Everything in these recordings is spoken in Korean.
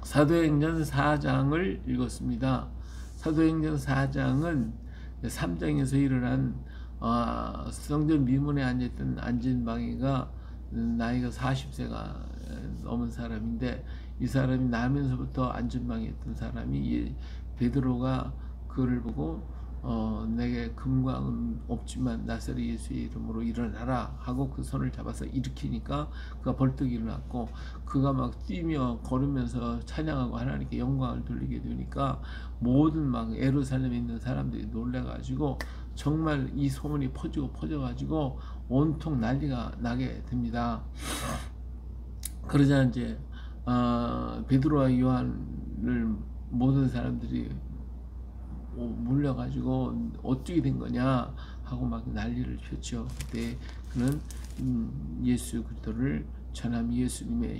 사도행전 4장을 읽었습니다. 사도행전 4장은 3장에서 일어난 성전 미문에 앉았던 안진방이가 나이가 40세가 넘은 사람인데, 이 사람이 나면서부터 안진방에 있던 사람이 베드로가 그를 보고 내게 금과 은 없지만 나사렛 예수의 이름으로 일어나라 하고 그 손을 잡아서 일으키니까 그가 벌떡 일어났고, 그가 막 뛰며 걸으면서 찬양하고 하나님께 영광을 돌리게 되니까 모든 막 예루살렘에 있는 사람들이 놀래가지고 정말 이 소문이 퍼져가지고 온통 난리가 나게 됩니다. 그러자 이제 베드로와 요한을 모든 사람들이 물려가지고 어떻게 된 거냐 하고 막 난리를 폈죠. 그때 그는 예수 그리스도를 전함, 예수님의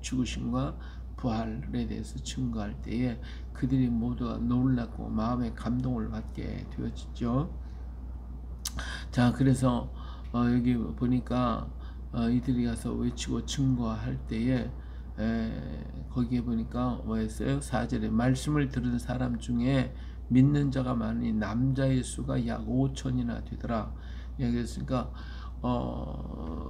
죽으심과 부활에 대해서 증거할 때에 그들이 모두가 놀랐고 마음의 감동을 받게 되었죠. 자, 그래서 여기 보니까 이들이 가서 외치고 증거할 때에 거기에 보니까 뭐였어요? 4절에 말씀을 들은 사람 중에 믿는 자가 많으니 남자의 수가 약 5천이나 되더라. 얘기했으니까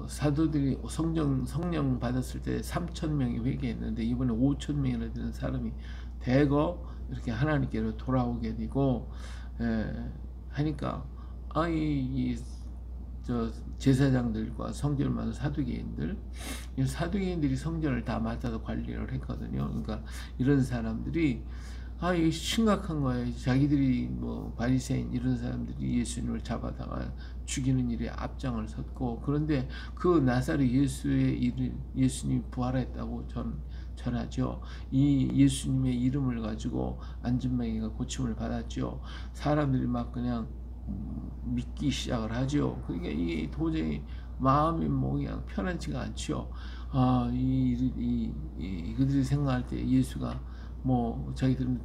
사도들이 성령 받았을 때 3,000명이 회개했는데 이번에 5,000명이나 되는 사람이 대거 이렇게 하나님께로 돌아오게 되고 하니까 저 제사장들과 성전을 맡은 사두개인들이 성전을 다 맡아서 관리를 했거든요. 그러니까 이런 사람들이 이게 심각한 거예요. 자기들이 뭐 바리새인 이런 사람들이 예수님을 잡아다가 죽이는 일에 앞장을 섰고, 그런데 그 나사렛 예수님이 부활했다고 전하죠. 이 예수님의 이름을 가지고 안진뱅이가 고침을 받았죠. 사람들이 막 그냥 믿기 시작을 하죠. 그러니까 이게 도저히 마음이 뭐 그냥 편하지가 않죠. 그들이 생각할 때 예수가 뭐 자기들은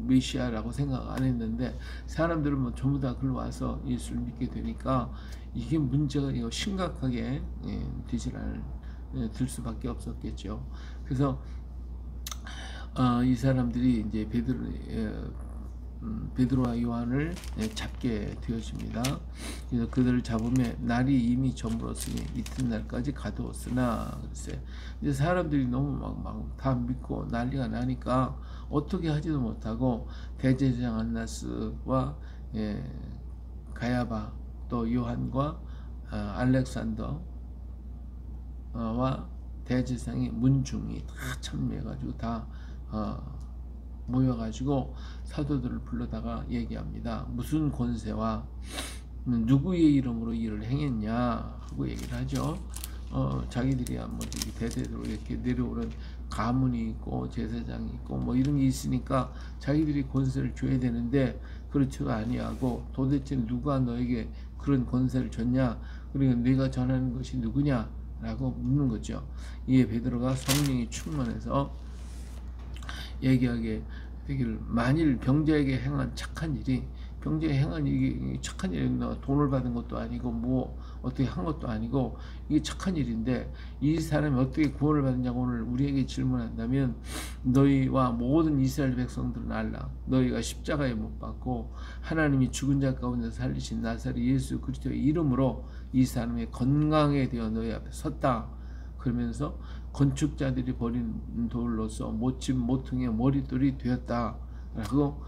메시아라고 생각 안 했는데 사람들은 뭐 전부 다 글로 와서 예수를 믿게 되니까 이게 문제가 심각하게 될 수밖에 없었겠죠. 그래서 이 사람들이 이제 베드로와 요한을 잡게 되어집니다. 그래서 그들을 잡으면 날이 이미 저물었으니 이튿날까지 가두었으나 그랬어요. 이제 사람들이 너무 막 다 믿고 난리가 나니까 어떻게 하지도 못하고 대제사장 안나스와 가야바 또 요한과 알렉산더와 대제사장의 문중이 다 참여해가지고 다 모여가지고 사도들을 불러다가 얘기합니다. 무슨 권세와 누구의 이름으로 일을 행했냐 하고 얘기를 하죠. 자기들이야 뭐 대대로 이렇게 내려오는 가문이 있고 제사장이 있고 뭐 이런 게 있으니까 자기들이 권세를 줘야 되는데 그렇지도 아니하고, 도대체 누가 너에게 그런 권세를 줬냐, 그리고 네가 전하는 것이 누구냐 라고 묻는 거죠. 이에 베드로가 성령이 충만해서 얘기하게 되기를, 만일 병자에게 행한 착한 일이, 병자에게 행한 일이 착한 일이나 돈을 받은 것도 아니고 뭐 어떻게 한 것도 아니고 이게 착한 일인데 이 사람이 어떻게 구원을 받느냐고 오늘 우리에게 질문한다면, 너희와 모든 이스라엘 백성들은 알라. 너희가 십자가에 못 박고 하나님이 죽은 자 가운데 살리신 나사렛 예수 그리스도의 이름으로 이 사람의 건강에 되어 너희 앞에 섰다. 그러면서 건축자들이 버린 돌로서 못집 모퉁이의 머릿돌이 되었다 라고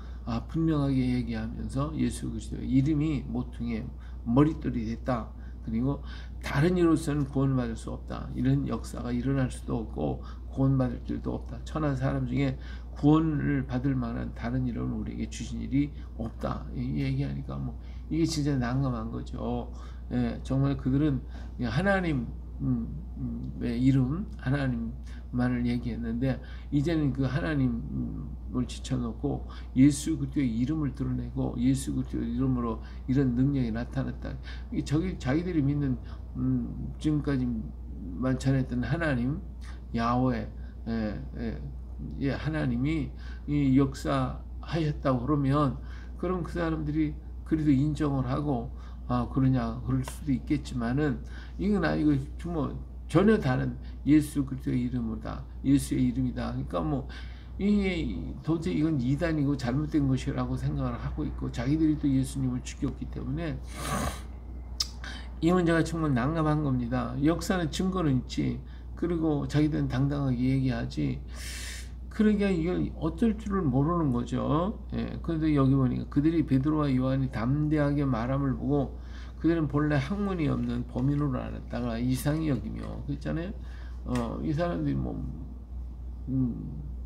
분명하게 얘기하면서 예수 그리스도의 이름이 모퉁이의 머릿돌이 됐다. 그리고 다른 이로서는 구원을 받을 수 없다. 이런 역사가 일어날 수도 없고 구원받을 길도 없다. 천한 사람 중에 구원을 받을 만한 다른 이름을 우리에게 주신 일이 없다. 이 얘기하니까 뭐 이게 진짜 난감한 거죠. 정말 그들은 하나님 이름, 하나님만을 얘기했는데 이제는 그 하나님을 지쳐놓고 예수 그리스도의 이름을 드러내고 예수 그리스도의 이름으로 이런 능력이 나타났다. 자기들이 믿는 지금까지만 전했던 하나님 야훼 하나님이 이 역사하셨다고 그러면, 그럼 그 사람들이 그래도 인정을 하고 그러냐 그럴 수도 있겠지만은 이건 아니고 뭐 전혀 다른 예수 그리스도의 이름이다, 예수의 이름이다. 그러니까 뭐 이게 도저히 이건 이단이고 잘못된 것이라고 생각을 하고 있고, 자기들이 또 예수님을 죽였기 때문에 이 문제가 정말 난감한 겁니다. 역사는 증거는 있지, 그리고 자기들은 당당하게 얘기하지, 그러니까 이걸 어쩔 줄을 모르는 거죠. 예, 그런데 여기 보니까 그들이 베드로와 요한이 담대하게 말함을 보고 그들은 본래 학문이 없는 범인으로 알았다가 이상히 여기며, 그랬잖아요. 이 사람들이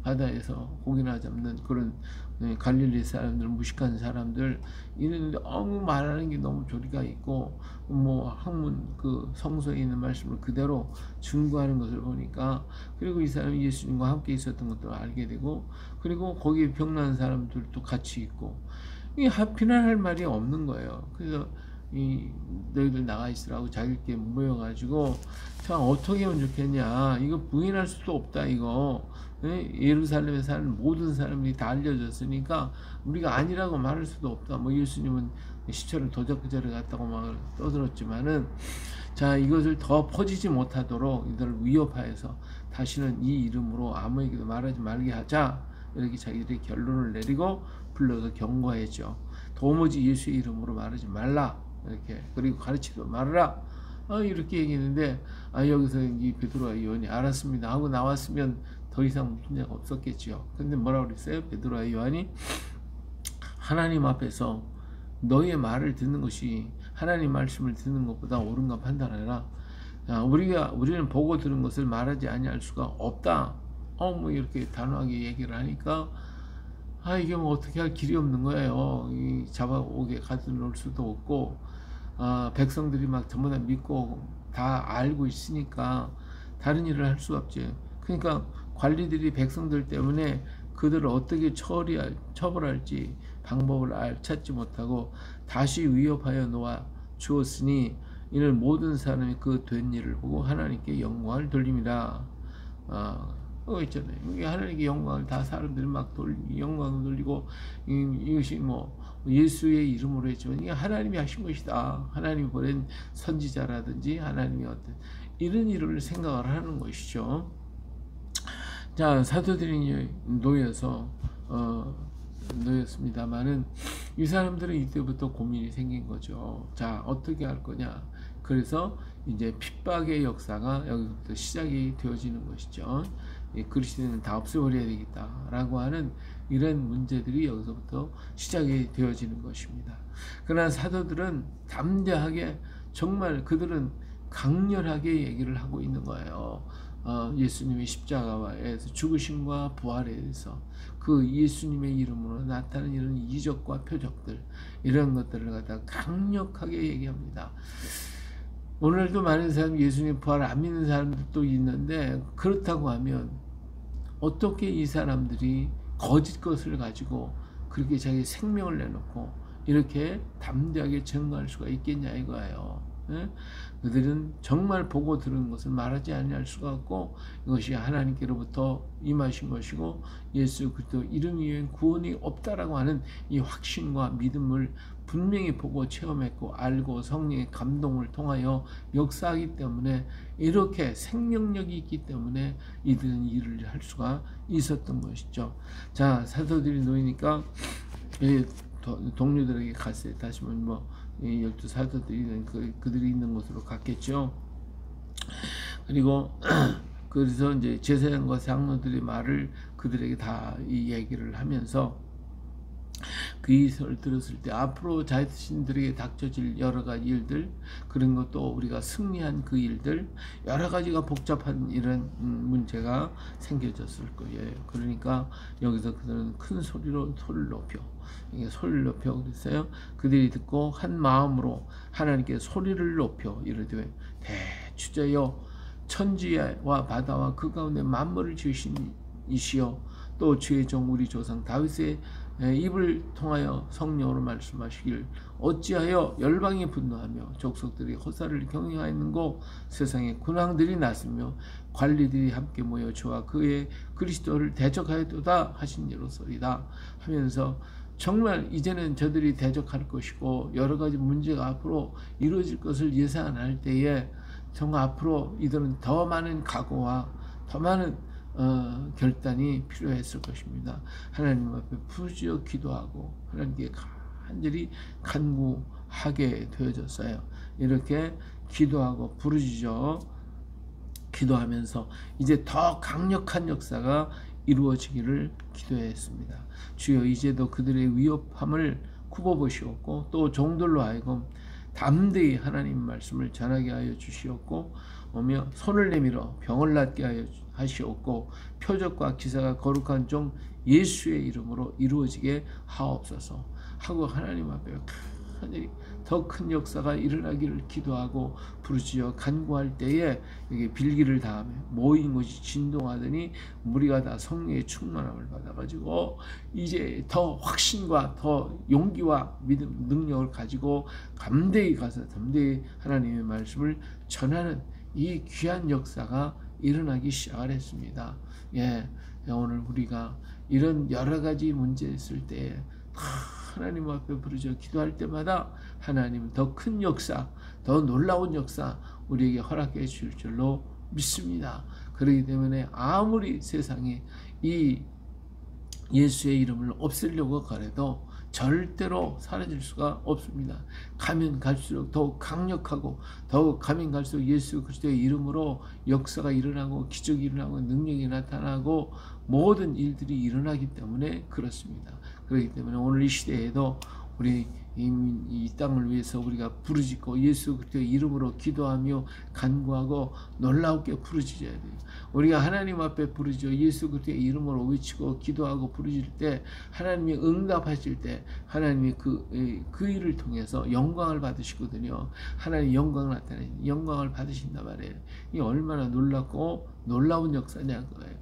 바다에서 고기나 잡는 그런 갈릴리 사람들, 무식한 사람들 이런데 너무 말하는 게 너무 조리가 있고, 학문 그 성서에 있는 말씀을 그대로 증거하는 것을 보니까, 그리고 이 사람이 예수님과 함께 있었던 것도 알게 되고, 그리고 거기에 병난 사람들도 같이 있고, 이 비난할 말이 없는 거예요. 그래서 너희들 나가 있으라고 자기들끼리 모여가지고, 자, 어떻게 하면 좋겠냐, 이거 부인할 수도 없다, 이거. 예루살렘에 사는 모든 사람들이 다 알려졌으니까 우리가 아니라고 말할 수도 없다. 예수님은 시체를 도적그절에 갔다고 막 떠들었지만은, 자, 이것을 더 퍼지지 못하도록 이들을 위협하여서 다시는 이 이름으로 아무에게도 말하지 말게 하자, 이렇게 자기들이 결론을 내리고 불러서 경고했죠. 도무지 예수의 이름으로 말하지 말라, 이렇게, 그리고 가르치도 말아라, 이렇게 얘기했는데, 여기서 이 베드로와 요한이 알았습니다 하고 나왔으면 더 이상 문제가 없었겠지요. 근데 뭐라고 그랬어요? 베드로와 요한이 하나님 앞에서 너희의 말을 듣는 것이 하나님 말씀을 듣는 것보다 옳은가 판단하라. 우리는 보고 들은 것을 말하지 아니할 수가 없다. 이렇게 단호하게 얘기를 하니까, 이게 어떻게 할 길이 없는 거예요. 잡아오게 가둬놓을 수도 없고, 백성들이 막 전부 다 믿고 다 알고 있으니까 다른 일을 할 수가 없지. 그러니까 관리들이 백성들 때문에 그들을 어떻게 처벌할지 방법을 찾지 못하고 다시 위협하여 놓아 주었으니, 이는 모든 사람이 그 된 일을 보고 하나님께 영광을 돌립니다. 있잖아요. 하나님께 영광을 다 사람들이 막 영광을 돌리고, 이것이 예수의 이름으로 했지만 이게 하나님이 하신 것이다. 하나님이 보낸 선지자라든지 하나님이 어떤 이런 일을 생각을 하는 것이죠. 자, 사도들이 놓였습니다만은 이 사람들은 이때부터 고민이 생긴 거죠. 자, 어떻게 할 거냐. 그래서 이제 핍박의 역사가 여기부터 시작이 되어지는 것이죠. 그리스도인은 다 없애버려야 되겠다라고 하는 이런 문제들이 여기서부터 시작이 되어지는 것입니다. 그러나 사도들은 담대하게, 정말 그들은 강렬하게 얘기를 하고 있는 거예요. 예수님의 십자가에서 죽으심과 부활에 대해서, 그 예수님의 이름으로 나타나는 이런 이적과 표적들, 이런 것들을 갖다가 강력하게 얘기합니다. 오늘도 많은 사람이 예수님 부활을 안 믿는 사람들도 있는데, 그렇다고 하면 어떻게 이 사람들이 거짓 것을 가지고 그렇게 자기 생명을 내놓고 이렇게 담대하게 증거할 수가 있겠냐 이거예요. 그들은 정말 보고 들은 것을 말하지 아니할 수가 없고, 이것이 하나님께로부터 임하신 것이고 예수 그리스도 이름 이외엔 구원이 없다라고 하는 이 확신과 믿음을 분명히 보고 체험했고 알고 성령의 감동을 통하여 역사하기 때문에, 이렇게 생명력이 있기 때문에 이들은 일을 할 수가 있었던 것이죠. 자, 사도들이 놓이니까 동료들에게 갔어요. 다시 이 12사도들이 그들이 있는 곳으로 갔겠죠. 그리고 그래서 이제 제사장과 장로들의 말을 그들에게 다 이 얘기를 하면서, 그 이설을 들었을 때 앞으로 자신들에게 닥쳐질 여러 가지 일들, 그런 것도 우리가 승리한 그 일들, 여러 가지가 복잡한 이런 문제가 생겨졌을 거예요. 그러니까 여기서 그들은 큰 소리로 소리를 높여 그랬어요. 그들이 듣고 한 마음으로 하나님께 소리를 높여 이르되, 대주자여, 천지와 바다와 그 가운데 만물을 지으신 이시여, 또 주의 종 우리 조상 다윗의 입을 통하여 성령으로 말씀하시길, 어찌하여 열방이 분노하며 족속들이 호사를 경영하였는고, 세상에 군왕들이 났으며 관리들이 함께 모여 주와 그의 그리스도를 대적하였도다 하신 예로소이다 하면서, 정말 이제는 저들이 대적할 것이고 여러 가지 문제가 앞으로 이루어질 것을 예상할 때에, 정말 앞으로 이들은 더 많은 각오와 더 많은 결단이 필요했을 것입니다. 하나님 앞에 부르짖어 기도하고 하나님께 간절히 간구하게 되어졌어요. 이렇게 기도하고 부르짖어 기도하면서 이제 더 강력한 역사가 이루어지기를 기도했습니다. 주여 이제도 그들의 위협함을 굽어보시옵고 또 종들로 하여금 담대히 하나님 말씀을 전하게 하여 주시옵고 오며 손을 내밀어 병을 낫게 하여 하시옵고 표적과 기사가 거룩한 종 예수의 이름으로 이루어지게 하옵소서 하고 하나님 앞에 더 큰 역사가 일어나기를 기도하고 부르짖어 간구할 때에 여기 빌기를 다음에 모인 곳이 진동하더니 무리가 다 성령의 충만함을 받아가지고 이제 더 확신과 더 용기와 믿음 능력을 가지고 담대히 가서 담대히 하나님의 말씀을 전하는 이 귀한 역사가 일어나기 시작을 했습니다. 예, 오늘 우리가 이런 여러 가지 문제 있을 때 하나님 앞에 부르짖어 기도할 때마다 하나님은 더 큰 역사, 더 놀라운 역사 우리에게 허락해 주실 줄로 믿습니다. 그렇기 때문에 아무리 세상에 이 예수의 이름을 없애려고 거래도 절대로 사라질 수가 없습니다. 가면 갈수록 더욱 강력하고 더욱 가면 갈수록 예수 그리스도의 이름으로 역사가 일어나고 기적이 일어나고 능력이 나타나고 모든 일들이 일어나기 때문에 그렇습니다. 그렇기 때문에 오늘 이 시대에도 우리 이 땅을 위해서 우리가 부르짖고 예수 그리스도의 이름으로 기도하며 간구하고 놀라우게 부르짖어야 돼요. 우리가 하나님 앞에 부르짖어 예수 그리스도의 이름으로 외치고 기도하고 부르짖을 때 하나님이 응답하실 때 하나님이 그 일을 통해서 영광을 받으시거든요. 하나님 영광을 나타내는 영광을 받으신단 말이에요. 이 얼마나 놀랍고 놀라운 역사냐 그거예요.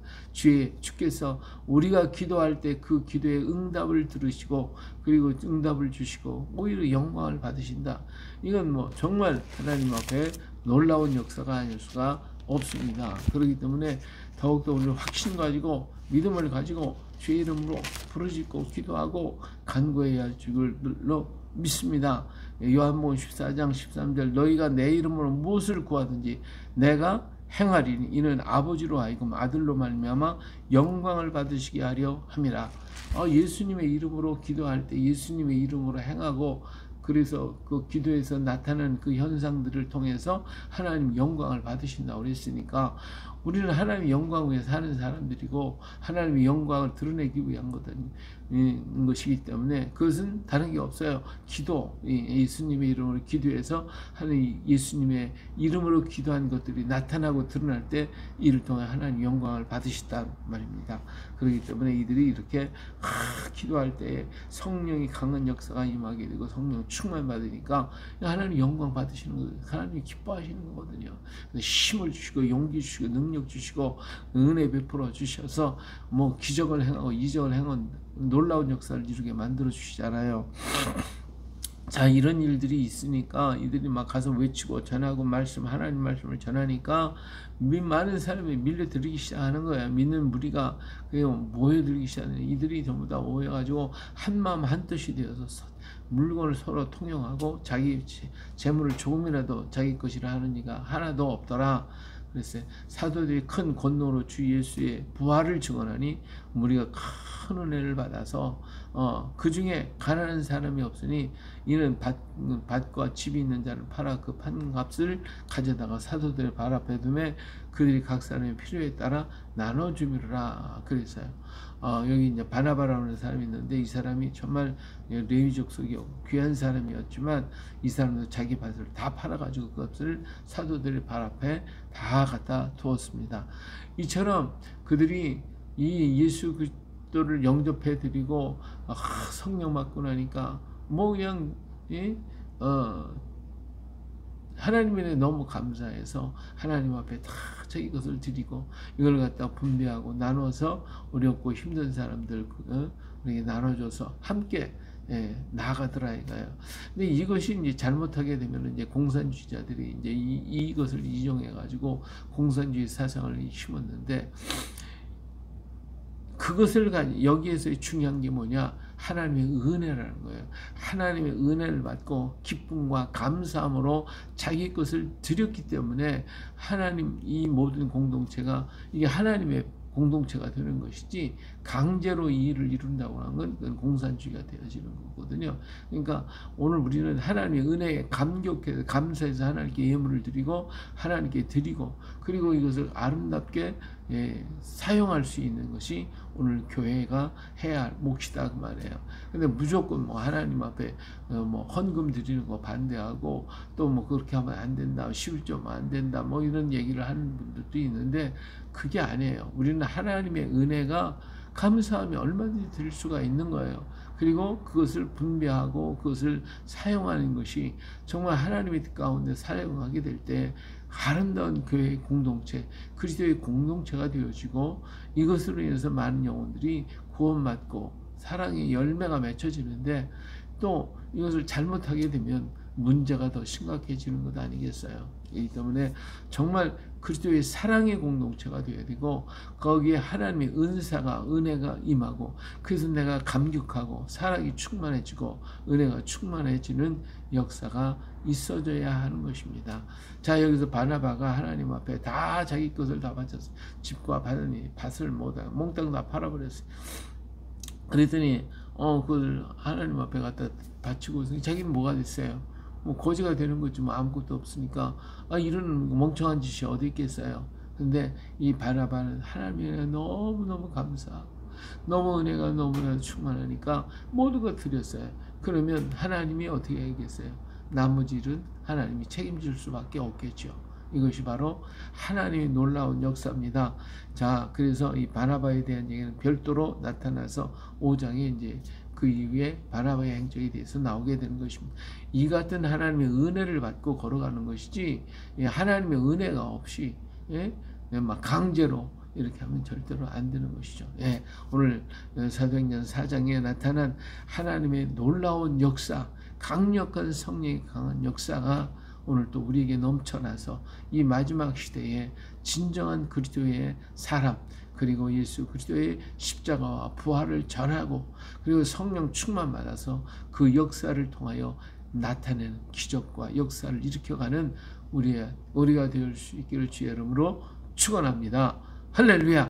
주께서 우리가 기도할 때 그 기도의 응답을 들으시고 그리고 응답을 주시고 오히려 영광을 받으신다. 이건 뭐 정말 하나님 앞에 놀라운 역사가 아닐 수가 없습니다. 그렇기 때문에 더욱더 오늘 확신 가지고 믿음을 가지고 주의 이름으로 부르짖고 기도하고 간구해야 할 줄로 믿습니다. 요한복음 14장 13절 너희가 내 이름으로 무엇을 구하든지 내가 행하리니 이는 아버지로 하여금 아들로 말미암아 영광을 받으시게 하려 함이라. 예수님의 이름으로 기도할 때 예수님의 이름으로 행하고 그래서 그 기도에서 나타나는 그 현상들을 통해서 하나님 영광을 받으신다고 그랬으니까 우리는 하나님의 영광 위에 사는 사람들이고 하나님의 영광을 드러내기 위한 것이기 때문에 그것은 다른 게 없어요. 기도, 예수님의 이름으로 기도해서 하나님 예수님의 이름으로 기도한 것들이 나타나고 드러날 때 이를 통해 하나님 영광을 받으시단 말입니다. 그렇기 때문에 이들이 이렇게 기도할 때 성령이 강한 역사가 임하게 되고 성령 충만 받으니까 하나님 영광 받으시는 거예요. 하나님이 기뻐하시는 거거든요. 힘을 주시고 용기 주시고 능력 주시고 은혜 베풀어 주셔서 뭐 기적을 행하고 이적을 행한 놀라운 역사를 이루게 만들어 주시잖아요. 자, 이런 일들이 있으니까 이들이 막 가서 외치고 전하고 하나님 말씀을 전하니까 많은 사람이 밀려들기 시작하는 거야. 믿는 무리가 모여들기 시작하는 이들이 전부 다 모여가지고 한마음 한뜻이 되어서 물건을 서로 통용하고 자기 재물을 조금이라도 자기 것이라 하는 이가 하나도 없더라. 그래서 사도들이 큰 권노로 주 예수의 부활을 증언하니 우리가 큰 은혜를 받아서 그 중에 가난한 사람이 없으니 이는 밭과 집이 있는 자를 팔아 그 판 값을 가져다가 사도들의 발 앞에 두매 그들이 각 사람의 필요에 따라 나눠주미라 그랬어요. 여기 이제 바나바라는 사람이 있는데 이 사람이 정말 레위족 속이 귀한 사람이었지만 이 사람도 자기 밭을 다 팔아가지고 그 값을 사도들의 발 앞에 다 갖다 두었습니다. 이처럼 그들이 이 예수 그리스도를 영접해 드리고 성령 받고 나니까 뭐 그냥 하나님에 너무 감사해서 하나님 앞에 다 자기 것을 드리고 이걸 갖다 분배하고 나눠서 어렵고 힘든 사람들 우리에게 나눠줘서 함께 나아가더라 이거예요. 근데 이것이 이제 잘못하게 되면 이제 공산주의자들이 이제 이것을 이용해 가지고 공산주의 사상을 심었는데 그것을 여기에서 중요한 게 뭐냐? 하나님의 은혜라는 거예요. 하나님의 은혜를 받고 기쁨과 감사함으로 자기 것을 드렸기 때문에 하나님 이 모든 공동체가 이게 하나님의 공동체가 되는 것이지, 강제로 이 일을 이룬다고 하는 건 그건 공산주의가 되어지는 거거든요. 그러니까 오늘 우리는 하나님의 은혜에 감격해서 감사해서 하나님께 예물을 드리고 하나님께 드리고, 그리고 이것을 아름답게 사용할 수 있는 것이 오늘 교회가 해야 할 몫이다 그 말이에요. 근데 무조건 뭐 하나님 앞에 뭐 헌금 드리는 거 반대하고, 또 뭐 그렇게 하면 안 된다, 11조 안 된다, 뭐 이런 얘기를 하는 분들도 있는데, 그게 아니에요. 우리는 하나님의 은혜가 감사하며 얼마든지 드릴 수가 있는 거예요. 그리고 그것을 분배하고 그것을 사용하는 것이 정말 하나님의 뜻 가운데 사용하게 될 때 아름다운 교회의 공동체, 그리스도의 공동체가 되어지고, 이것으로 인해서 많은 영혼들이 구원받고 사랑의 열매가 맺혀지는데, 또 이것을 잘못하게 되면 문제가 더 심각해지는 것 아니겠어요? 이 때문에 정말 그리스도의 사랑의 공동체가 되어야 되고, 거기에 하나님의 은혜가 임하고, 그래서 내가 감격하고 사랑이 충만해지고 은혜가 충만해지는 역사가 있어져야 하는 것입니다. 자, 여기서 바나바가 하나님 앞에 다 자기 것을 다 바쳤어요. 집과 밭을 몽땅 다 팔아버렸어요. 그랬더니 그걸 하나님 앞에 갖다 바치고 자기는 뭐가 됐어요? 뭐 거지가 되는 거지 뭐, 아무것도 없으니까. 이런 멍청한 짓이 어디 있겠어요. 근데 이 바나바는 하나님의 은혜 너무너무 감사하고, 너무 은혜가 너무나 충만하니까 모두가 드렸어요. 그러면 하나님이 어떻게 하겠어요? 나머지 일은 하나님이 책임질 수밖에 없겠죠. 이것이 바로 하나님의 놀라운 역사입니다. 자, 그래서 이 바나바에 대한 얘기는 별도로 나타나서 5장에 이제 그 이후에 바나바의 행적에 대해서 나오게 되는 것입니다. 이 같은 하나님의 은혜를 받고 걸어가는 것이지, 하나님의 은혜가 없이 막 강제로 이렇게 하면 절대로 안 되는 것이죠. 오늘 사도행전 4장에 나타난 하나님의 놀라운 역사, 강력한 성령이 강한 역사가 오늘 또 우리에게 넘쳐나서 이 마지막 시대에 진정한 그리스도의 사람, 그리고 예수 그리스도의 십자가와 부활을 전하고, 그리고 성령 충만 받아서 그 역사를 통하여 나타내는 기적과 역사를 일으켜가는 우리가 될 수 있기를 주의 이름으로 축원합니다. 할렐루야.